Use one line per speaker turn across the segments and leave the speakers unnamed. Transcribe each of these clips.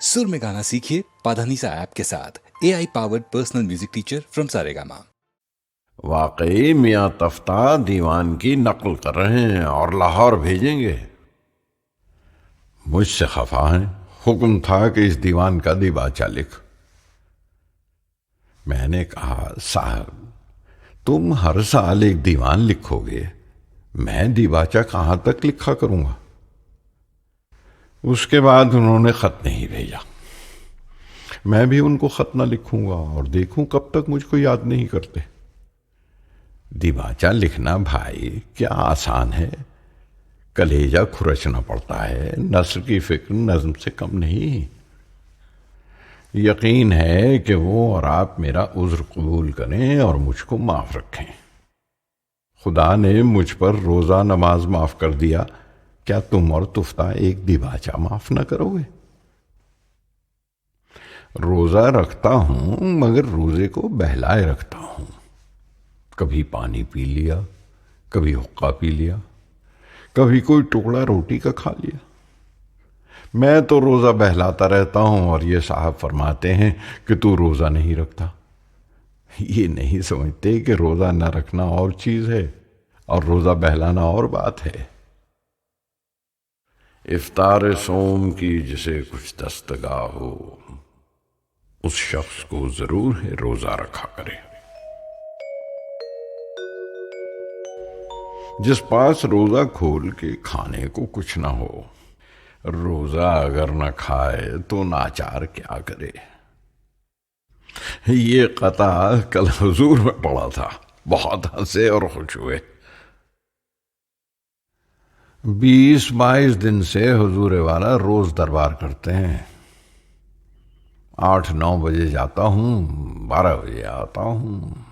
सुर में गाना सीखिए पाधानीसा ऐप के साथ। AI powered personal music teacher from Saregama.
वाकई मियाँ तफ्ता दीवान की नकल कर रहे हैं और लाहौर भेजेंगे। मुझसे खफा हैं। हुक्म था कि इस दीवान का दिबाचा लिख। मैंने कहा, साहब तुम हर साल एक दीवान लिखोगे, मैं दिबाचा कहां तक लिखा करूंगा। उसके बाद उन्होंने खत नहीं भेजा। मैं भी उनको खत ना लिखूंगा और देखूं कब तक मुझको याद नहीं करते। दिबाचा लिखना भाई क्या आसान है, कलेजा खुरचना पड़ता है। नस्र की फिक्र नज्म से कम नहीं। यकीन है कि वो और आप मेरा उज्र कबूल करें और मुझको माफ रखें। खुदा ने मुझ पर रोजा नमाज माफ कर दिया, क्या तुम और तुफ्ता एक दिबाचा माफ न करोगे? रोजा रखता हूं मगर रोजे को बहलाए रखता हूं। कभी पानी पी लिया, कभी हुक्का पी लिया, कभी कोई टुकड़ा रोटी का खा लिया। मैं तो रोजा बहलाता रहता हूं और ये साहब फरमाते हैं कि तू रोजा नहीं रखता। ये नहीं समझते कि रोजा न रखना और चीज है और रोजा बहलाना और बात है। इफ्तार सोम की जिसे कुछ दस्तगाह हो, उस शख्स को जरूर है रोजा रखा करे। जिस पास रोजा खोल के खाने को कुछ ना हो, रोजा अगर न खाए तो नाचार क्या करे। ये कता कल हुजूर में पड़ा था, बहुत हंसे और खुश हुए। 20-22 दिन से हुजूर वाला रोज दरबार करते हैं। 8-9 बजे जाता हूं, 12 बजे आता हूं।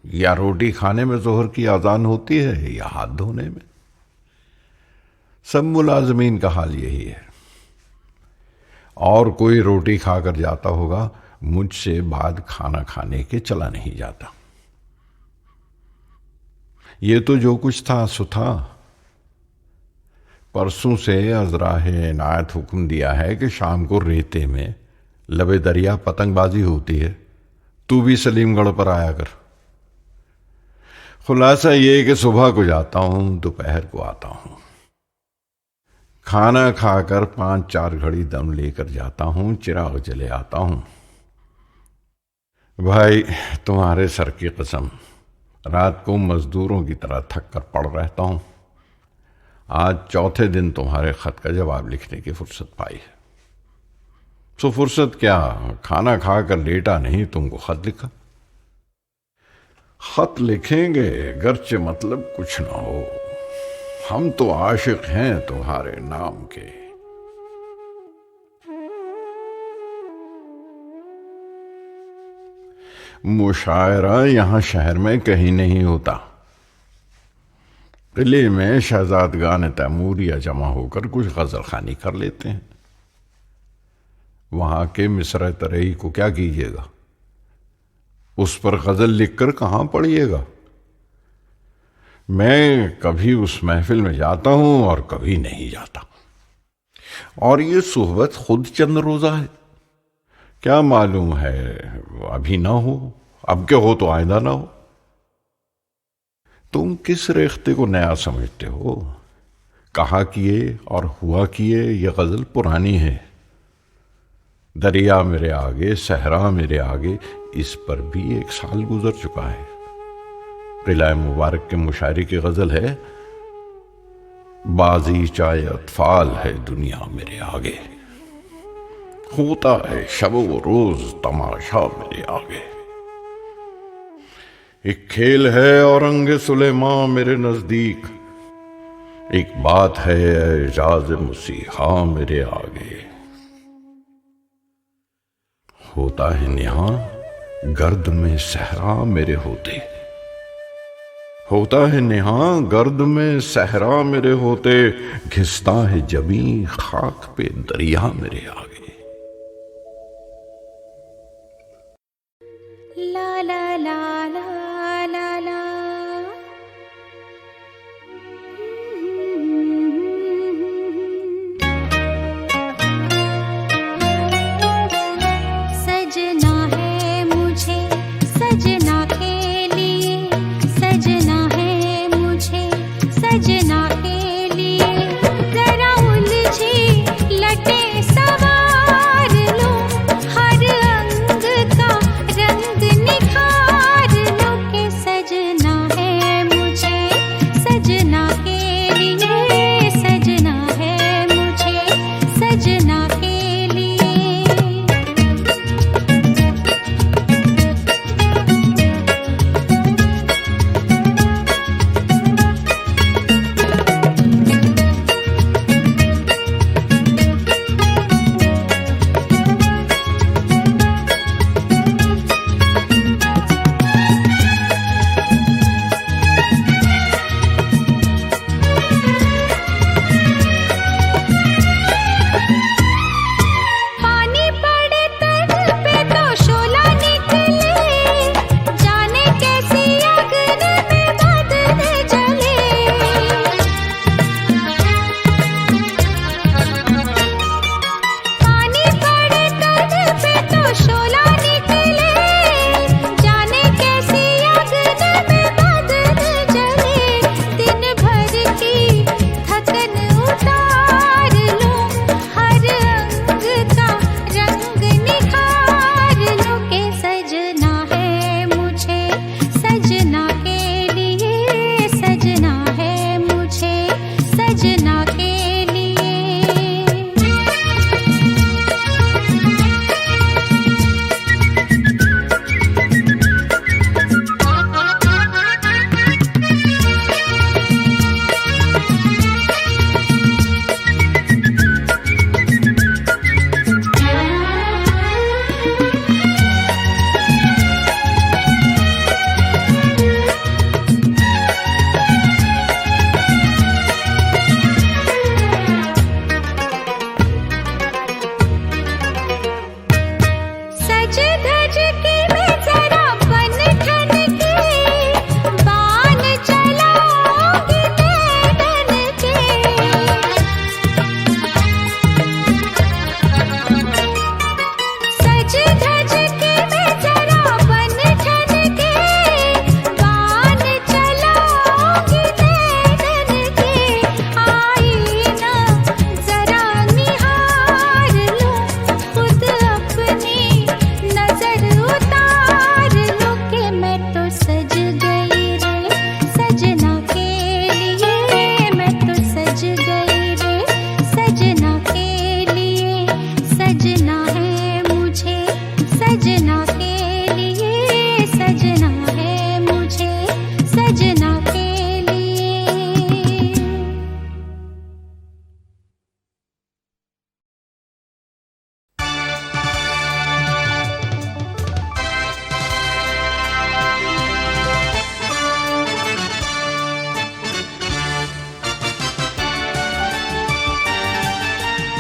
या रोटी खाने में जोहर की अजान होती है या हाथ धोने में। सब मुलाजमीन का हाल यही है। और कोई रोटी खाकर जाता होगा, मुझसे बाद खाना खाने के चला नहीं जाता। ये तो जो कुछ था सो था। परसों से अजराह इनायत हुक्म दिया है कि शाम को रेते में लबे दरिया पतंगबाजी होती है, तू भी सलीमगढ़ पर आया कर। खुलासा ये कि सुबह को जाता हूं, दोपहर को आता हूं। खाना खाकर 5-4 घड़ी दम लेकर जाता हूं, चिराग जले आता हूं। भाई तुम्हारे सर की कसम, रात को मजदूरों की तरह थक कर पड़ रहता हूं। आज चौथे दिन तुम्हारे खत का जवाब लिखने की फुर्सत पाई है। सो फुर्सत क्या, खाना खाकर लेटा नहीं, तुमको खत लिखा। खत लिखेंगे गर्चे मतलब कुछ ना हो, हम तो आशिक हैं तुम्हारे नाम के। मुशायरा यहां शहर में कहीं नहीं होता। किले में शहजादगान तैमूरिया जमा होकर कुछ गजल खानी कर लेते हैं। वहां के मिसर तरई को क्या कीजिएगा, उस पर गजल लिखकर कहां पढ़िएगा। मैं कभी उस महफिल में जाता हूं और कभी नहीं जाता। और ये सोहबत खुद चंद रोजा है, क्या मालूम है अभी ना हो, अब क्या हो तो आइंदा ना हो। तुम किस रेख्ते को नया समझते हो। कहा किए और हुआ किए ये गजल पुरानी है। दरिया मेरे आगे, सहरा मेरे आगे, इस पर भी 1 साल गुजर चुका है। किला मुबारक के मुशायरे की गजल है, बाजी चाहे अतफाल है दुनिया मेरे आगे, होता है शबो रोज तमाशा मेरे आगे। एक खेल है औरंगे सुलेमान मेरे नजदीक, एक बात है एजाज मुसीहा मेरे आगे। होता है निहा गर्द में सहरा मेरे होते, होता है नेहा गर्द में सहरा मेरे होते, घिसता है जबी खाक पे दरिया मेरे आगे।
ला ला ला ला ला ला।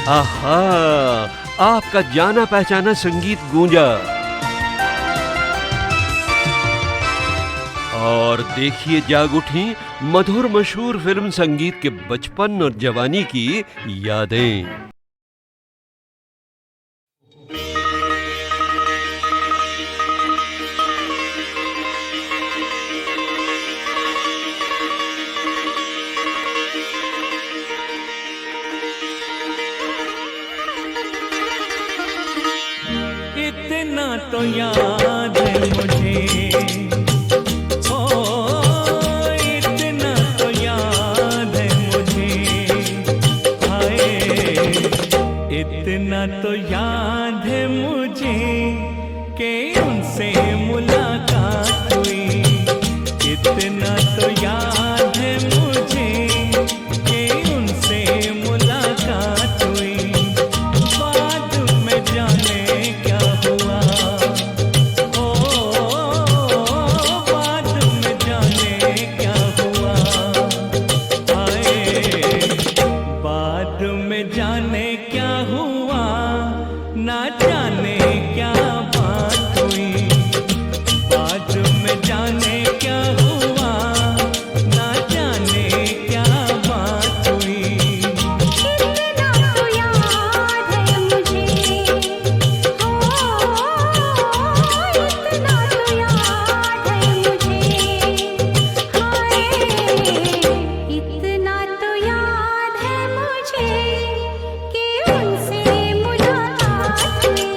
आहा, आपका जाना पहचाना संगीत गूंजा। और देखिए जाग उठी मधुर मशहूर फिल्म संगीत के बचपन और जवानी की यादें।
इतना तो याद है मुझे, ओ इतना तो याद है मुझे, हाय इतना तो याद है मुझे कि उनसे मुलाकात हुई। इतना तो याद है मुझे कि उनसे मुलाकात हुई। बाद में जाने क्या हुआ, ओ बाद में जाने क्या हुआ, आए बाद में जाने क्या हुआ, ना जाने क्या बात हुई। बाद में जाने क्या हुआ, ना जाने क्या बात हुई।
इतना तो याद है मुझे, हो इतना तो याद है मुझे, हाय इतना तो याद है मुझे कि उनसे मुलाकात हुई।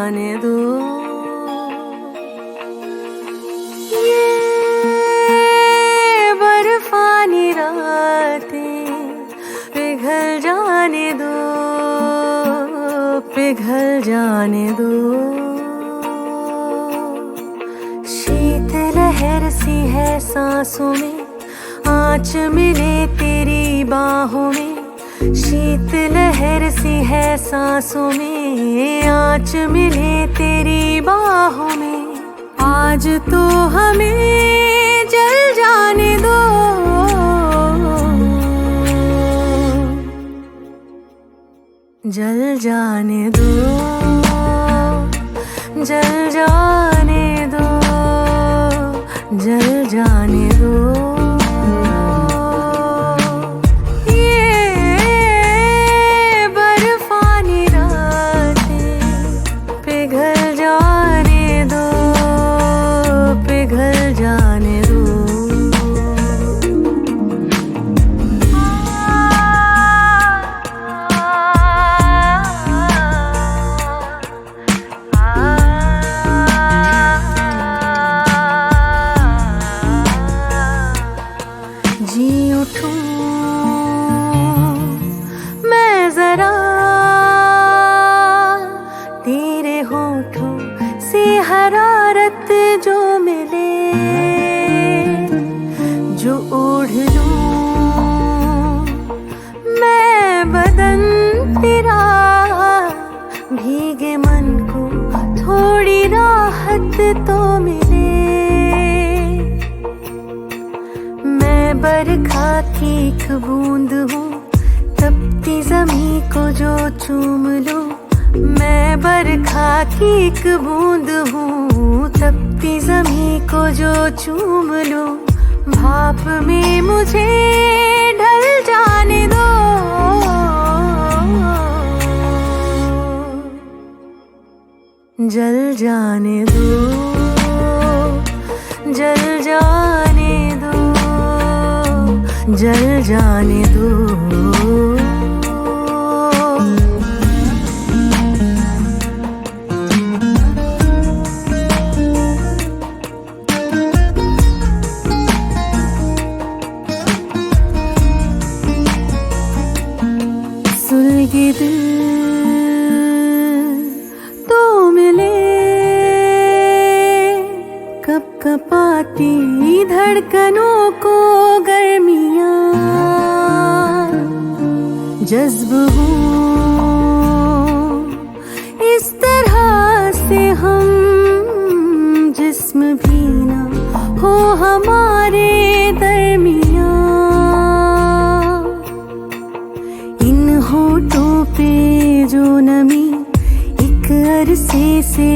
जाने दो। ये बर्फानी रातें पिघल जाने दो, पिघल जाने दो। शीत लहर सी है सांसों में, आँच मिले तेरी बाहों में। शीत लहर सी है सांसों में, आँच मिले तेरी बाहों में। आज तो हमें जल जाने दो, जल जाने दो, जल जाने दो, जल जाने दो। ये बर्फानी रातें पिघल जाने दो, पिघल जाने दो। जी उठूं मैं जरा तेरे होठों से हरारत जो मिले, जो ओढ़ लूं मैं बदन तेरा। भीगे मन को थोड़ी राहत तो मिले। मैं बरखा की एक बूंद हूँ, तपती ज़मीं को जो चूम लूं। मैं बरखा की एक बूंद हूँ, तपती ज़मीं को जो चूम लूं। भाप में मुझे ढल जाने दो, जल जाने दो, जल जाने दो, जल जाने दो। सुलगे दिल तो मिले, कप कपाती धड़कनों को गर्मियाँ। जज्ब हूँ इस तरह से हम, जिस्म भी ना हो हमारे दरमियाँ। इन होठों पे जो नमी एक अरसे से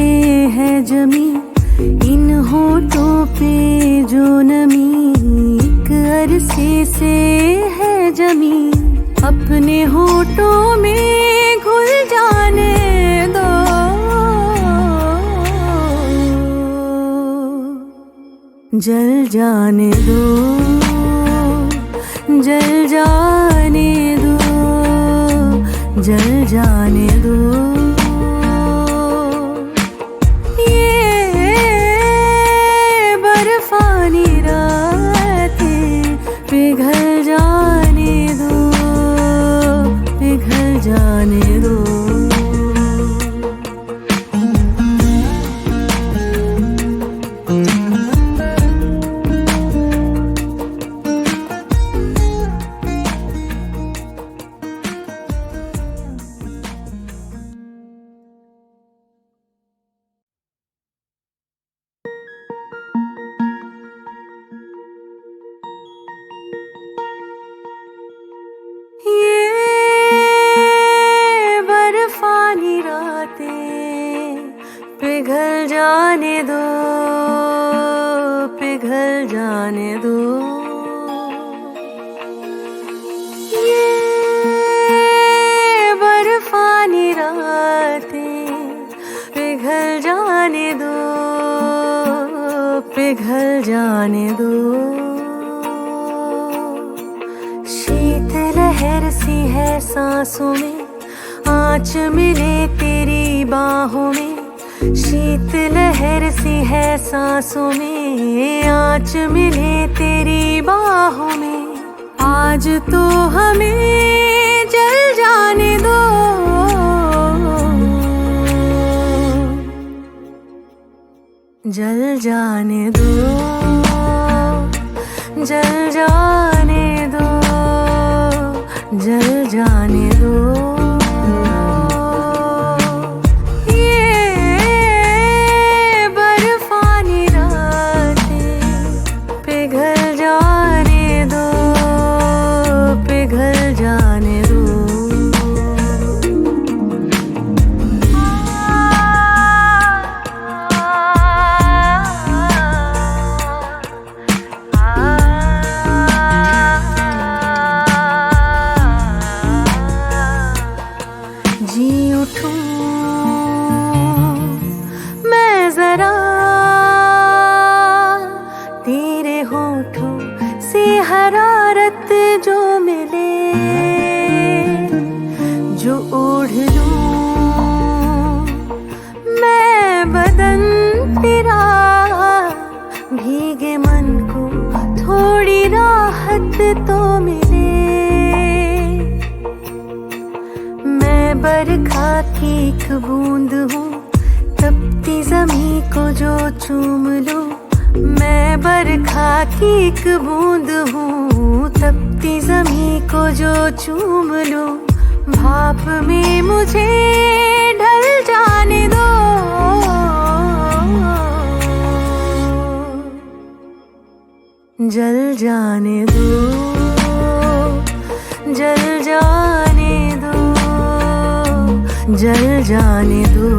है जमी। इन होठों पे जो नमी एक अरसे से है जमी। अपने होठों में घुल जाने दो, जल जाने दो, जल जाने दो, जल जाने दो। ये बर्फानी रातें पिघल जाने दो, पिघल जाने दो। पिघल जाने दो, पिघल जाने दो। ये बर्फानी रातें पिघल जाने दो, पिघल जाने दो। शीत लहर सी है सांसों में, आँच मिले तेरी बाहों में। शीत लहर सी है सांसों में, आँच मिले तेरी बाहों में। आज तो हमें जल जाने दो, जल जाने दो, जल जाने दो, जल जाने दो। ये बर्फानी रातें पिघल जाने दो, पिघल जाने दो। जी उठूं मैं जरा तेरे होठों से हरारत जो मिले, जो ओढ़ लूं मैं बदन तेरा, भीगे मन को थोड़ी राहत तो मिले। मैं बरखा की एक बूंद हूँ, तपती जमी को जो चूम लूं। मैं बरखा की एक बूंद हूँ, तपती जमी को जो चूम लूं। भाप में मुझे ढल जाने दो, जल जाने दो, जल जाने दो, जल जाने दो।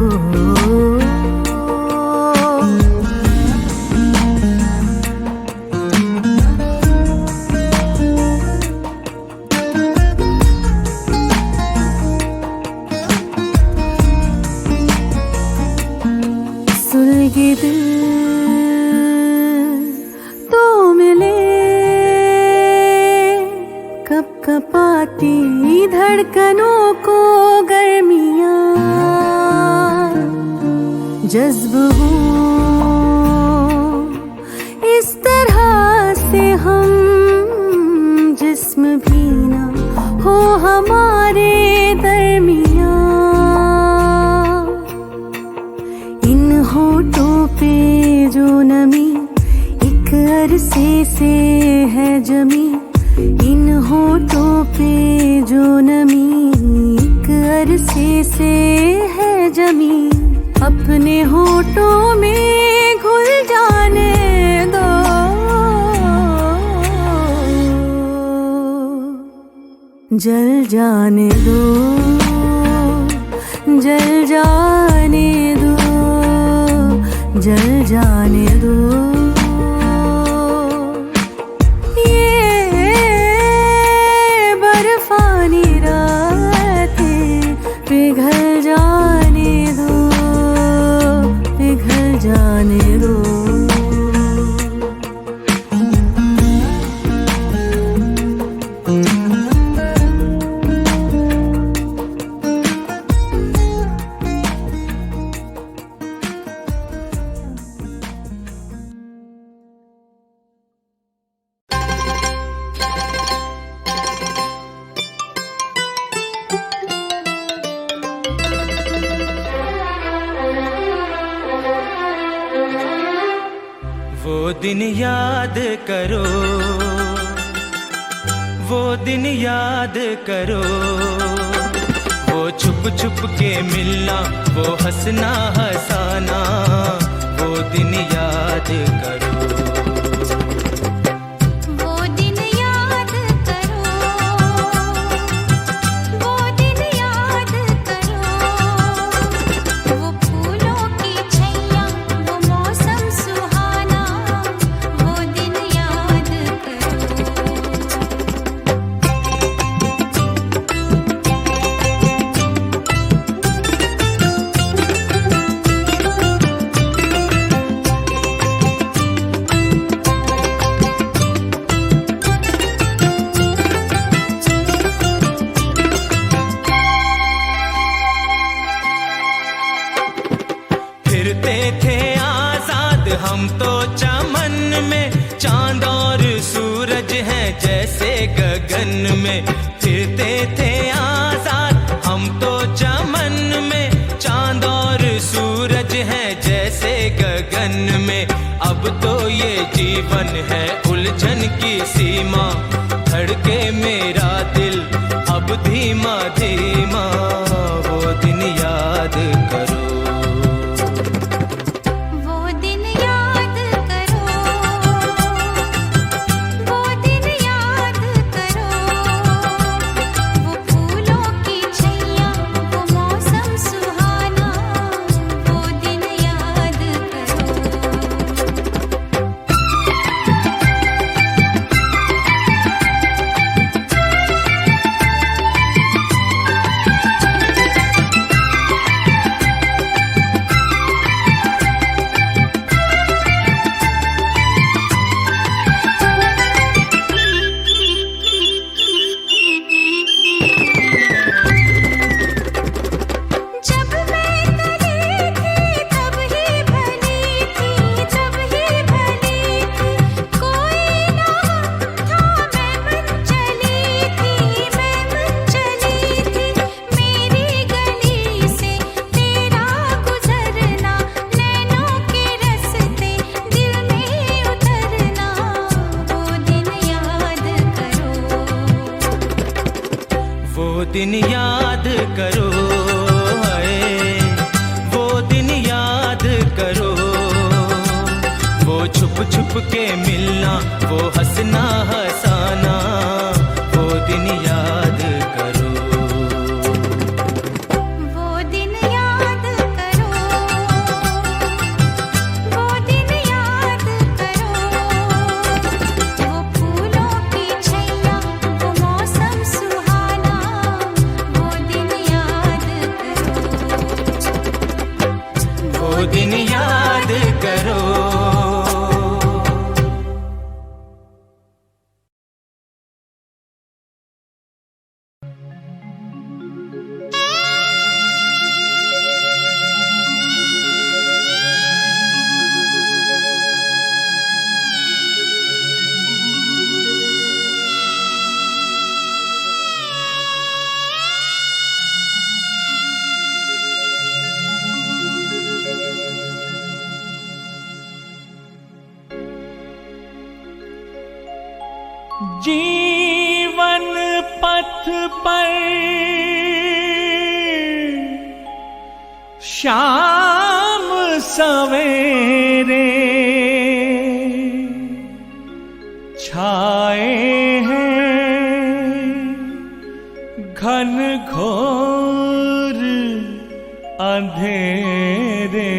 सुलगे दिल तो मिले, कप कपाती धड़कनों को गर्मियाँ। जज्ब हूँ इस तरह से हम, जिस्म भी ना हो हमारे दरमियाँ। इन होठों पे जो नमी एक अरसे से है जमी, इन होठों पे जो नमी एक अरसे से है जमी। अपने होठों में घुल जाने दो, जल जाने दो, जल जाने दो, जल जाने दो। ये बर्फानी रातें पिघल जाने दो, पिघल जाने दो।
वो दिन याद करो, वो दिन याद करो, वो छुप छुप के मिलना, वो हंसना हंसाना, वो दिन याद करो। हम तो चमन में चांद और सूरज हैं जैसे गगन में फिरते थे आजाद। हम तो चमन में चांद और सूरज हैं जैसे गगन में। अब तो ये जीवन है उलझन की सीमा, धड़के मेरा दिल अब धीमा धीमा। वो दिन याद करो,
वो दिन याद करो, वो दिन याद करो। वो फूलों की छैया, वो मौसम सुहाना, वो दिन याद करो। जब मैं तली थी तब ही भली थी, तब ही भली थी। कोई ना था मैं मन चली थी, मैं मन चली थी। मेरी गली से तेरा गुजरना, नैनों के रस्ते दिल में उतरना। वो दिन याद करो,
वो दिन याद करो, हाय वो दिन याद करो। वो छुप छुप के मिलना, वो हंसना हंसाना, वो दिन याद करो।
वो दिन याद करो, वो दिन याद करो। वो फूलों की छैया, वो मौसम सुहाना, वो दिन याद करो,
वो दिन याद करो। जीवन पथ पर शाम सवेरे छाए हैं घन घोर अंधेरे।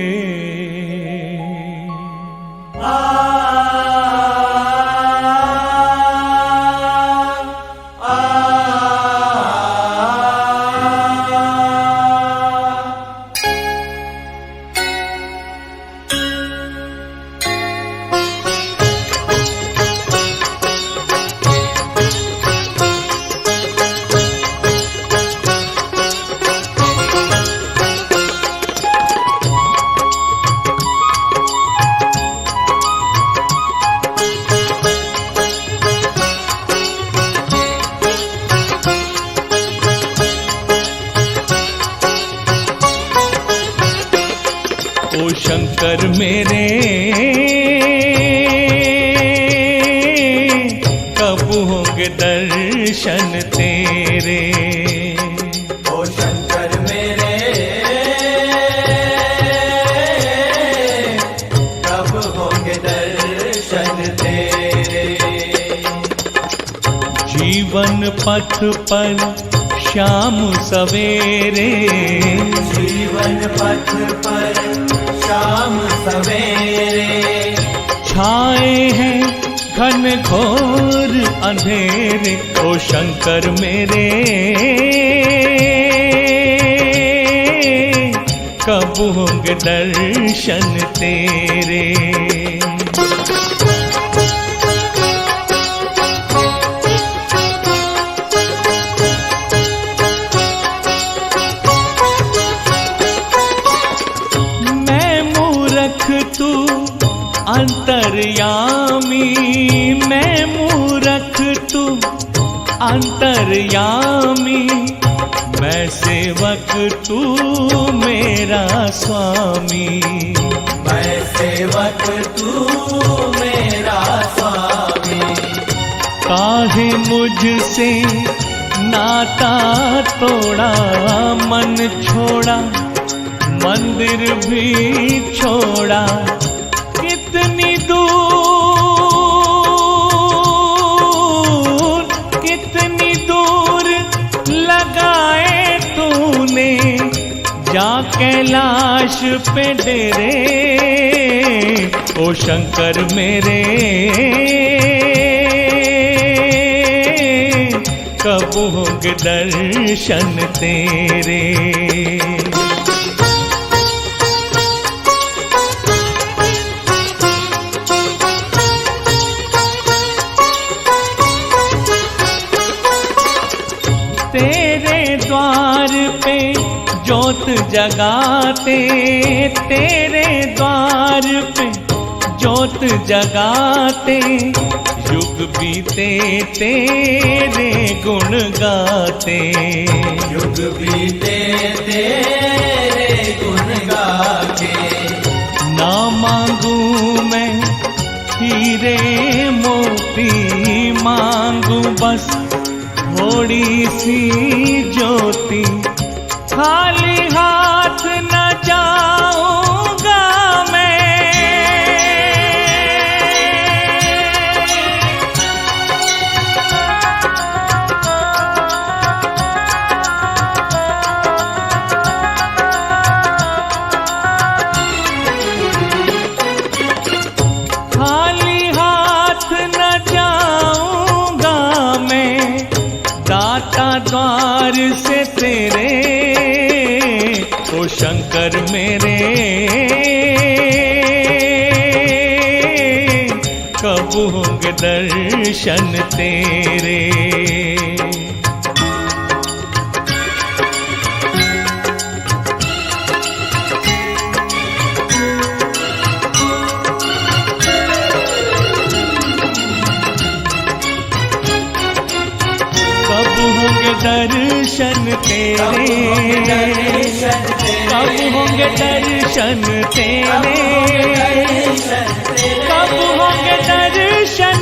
ओ शंकर मेरे कब होंगे दर्शन तेरे। ओ शंकर मेरे कब होंगे दर्शन तेरे। जीवन पथ पर शाम सवेरे, जीवन पथ पर शाम सवेरे छाए हैं घन घोर अंधेरे। ओ शंकर मेरे कब होंगे दर्शन तेरे।
अंतर्यामी मैं मूरख तू अंतर्यामी, मैं सेवक तू मेरा स्वामी।
मैं सेवक तू मेरा स्वामी।
काहे मुझसे नाता तोड़ा, मन छोड़ा मंदिर भी छोड़ा, कितनी दूर लगाए तूने जा कैलाश पे डेरे, ओ शंकर मेरे कब होंगे दर्शन तेरे। तेरे द्वार पे जोत जगाते, तेरे द्वार पे जोत जगाते, युग बीते तेरे गुण गाते।
युग बीते तेरे गुण गाते।
ना मांगू मैं हीरे मोती, मांगू बस थोड़ी सी ज्योति, खाली हाथ न जाऊंगा मैं। खाली हाथ न जाऊंगा मैं, दाता द्वार से तेरे, ओ शंकर मेरे कब होंगे दर्शन तेरे। दर्शन तेरे, कब होंगे दर्शन तेरे, कब होंगे दर्शन